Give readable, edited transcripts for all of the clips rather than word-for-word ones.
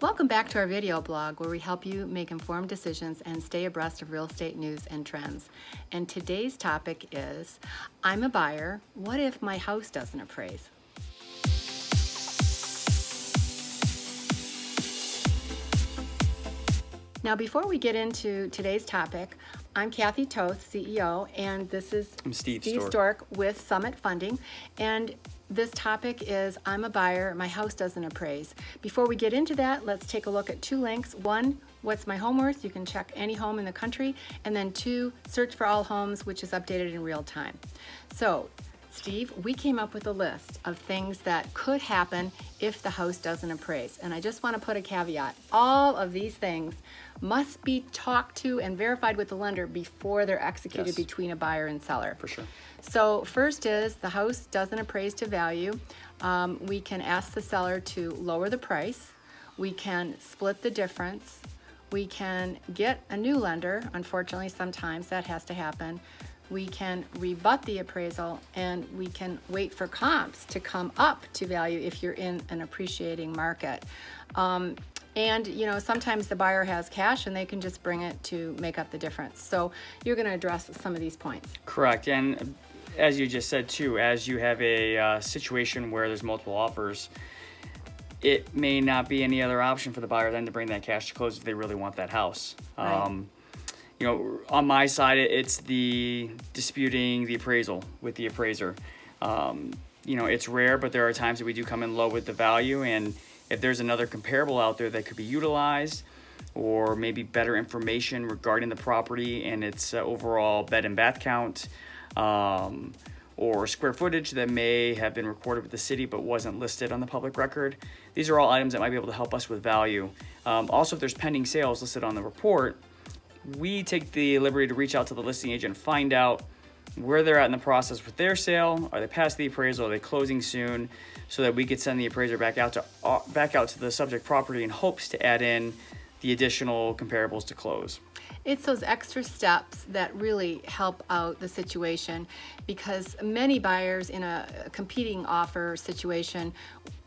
Welcome back to our video blog where we help you make informed decisions and stay abreast of real estate news and trends. And today's topic is, I'm a buyer, what if my house doesn't appraise? Now before we get into today's topic, I'm Kathy Toth, CEO, and this is I'm Steve Stork with Summit Funding. And this topic is, I'm a buyer, my house doesn't appraise. Before we get into that, let's take a look at two links. One, what's my home worth? You can check any home in the country. And then two, search for all homes, which is updated in real time. So, Steve, we came up with a list of things that could happen if the house doesn't appraise. And I just want to put a caveat. All of these things must be talked to and verified with the lender before they're executed between a buyer and seller. For sure. So first is, the house doesn't appraise to value. We can ask the seller to lower the price. We can split the difference. We can get a new lender. Unfortunately, sometimes that has to happen. We can rebut the appraisal, and we can wait for comps to come up to value if you're in an appreciating market. And you know, sometimes the buyer has cash and they can just bring it to make up the difference. So you're going to address some of these points. Correct. And as you just said too, as you have a situation where there's multiple offers, it may not be any other option for the buyer than to bring that cash to close if they really want that house. Right. You know, on my side, it's the disputing the appraisal with the appraiser. You know, it's rare, but there are times that we do come in low with the value, and if there's another comparable out there that could be utilized, or maybe better information regarding the property and its overall bed and bath count, or square footage that may have been recorded with the city but wasn't listed on the public record, these are all items that might be able to help us with value. Also, if there's pending sales listed on the report, we take the liberty to reach out to the listing agent and find out where they're at in the process with their sale. Are they past the appraisal? Are they closing soon? So that we could send the appraiser back out to the subject property in hopes to add in the additional comparables to close. It's those extra steps that really help out the situation, because many buyers in a competing offer situation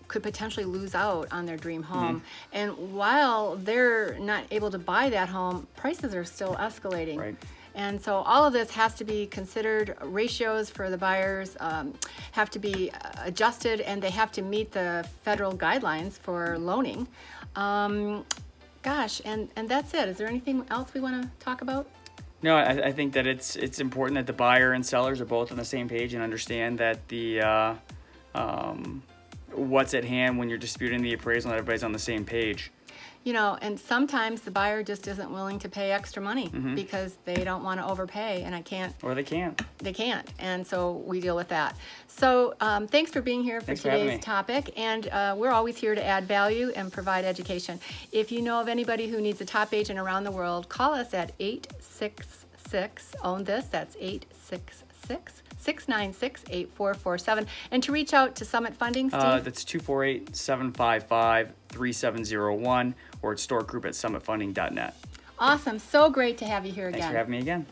could potentially lose out on their dream home. And while they're not able to buy that home, prices are still escalating. Right. And so all of this has to be considered. Ratios for the buyers have to be adjusted, and they have to meet the federal guidelines for loaning. Gosh, and that's it. Is there anything else we want to talk about? No, I think that it's important that the buyer and sellers are both on the same page and understand that the what's at hand when you're disputing the appraisal, and everybody's on the same page. You know, and sometimes the buyer just isn't willing to pay extra money because they don't want to overpay, and Or they can't. They can't, and so we deal with that. So thanks for being here for today's topic, and we're always here to add value and provide education. If you know of anybody who needs a top agent around the world, call us at 866-OWN-THIS. That's 866-696-8447. And to reach out to Summit Funding, Steve? That's 248-755-3701, or at storegroup@summitfunding.net. Awesome. So great to have you here again. Thanks for having me again.